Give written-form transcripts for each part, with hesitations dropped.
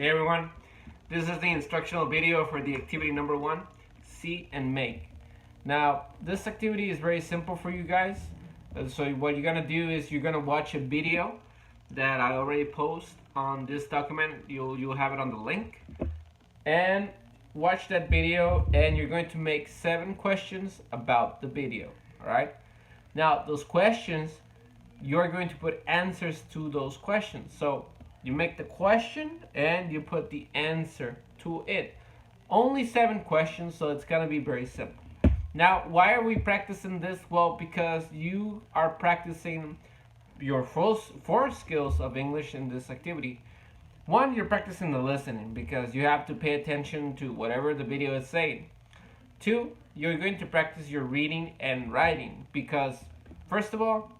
Hey everyone, this is the instructional video for the activity number 1, see and make. Now this activity is very simple for you guys. So what you're gonna do is you're gonna watch a video that I already post on this document. You'll have it on the link, and watch that video, and you're going to make 7 questions about the video. Alright, now those questions, you're going to put answers to those questions. So you make the question and you put the answer to it. Only 7 questions, so it's gonna be very simple. Now, why are we practicing this? Well, because you are practicing your 4 skills of English in this activity. 1, you're practicing the listening because you have to pay attention to whatever the video is saying. 2, you're going to practice your reading and writing because, first of all,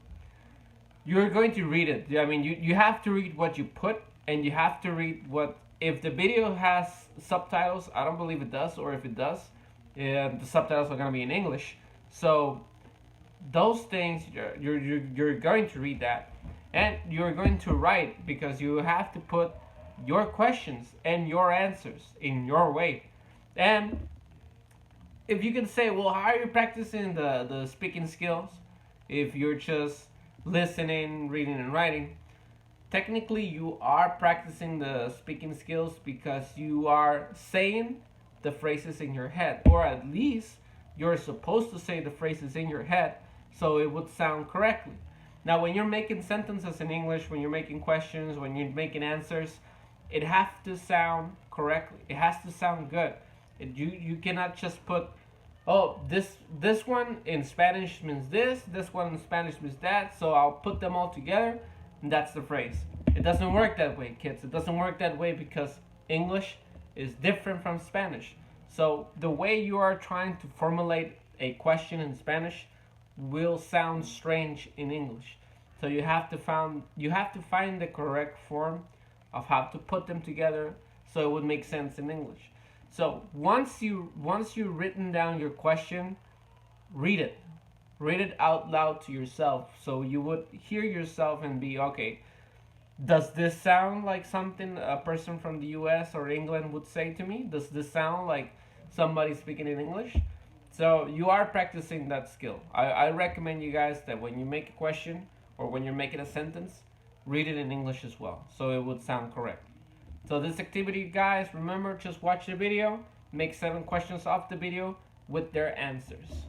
you're going to read it. I mean, you have to read what you put, and you have to read what, if the video has subtitles, I don't believe it does, or if it does, the subtitles are going to be in English. So those things, you're going to read that, and you're going to write because you have to put your questions and your answers in your way. And if you can say, well, how are you practicing the speaking skills if you're just listening, reading, and writing? Technically, you are practicing the speaking skills because you are saying the phrases in your head, or at least you're supposed to say the phrases in your head so it would sound correctly. Now, when you're making sentences in English, when you're making questions, when you're making answers, it has to sound correctly. It has to sound good. You cannot just put, oh, this one in Spanish means this one in Spanish means that, so I'll put them all together, and that's the phrase. It doesn't work that way, kids. It doesn't work that way because English is different from Spanish. So the way you are trying to formulate a question in Spanish will sound strange in English. So you have to find the correct form of how to put them together so it would make sense in English. So once you've written down your question, read it. Read it out loud to yourself so you would hear yourself and be, okay, does this sound like something a person from the US or England would say to me? Does this sound like somebody speaking in English? So you are practicing that skill. I recommend you guys that when you make a question or when you're making a sentence, read it in English as well so it would sound correct. So this activity, guys, remember, just watch the video, make 7 questions off the video with their answers.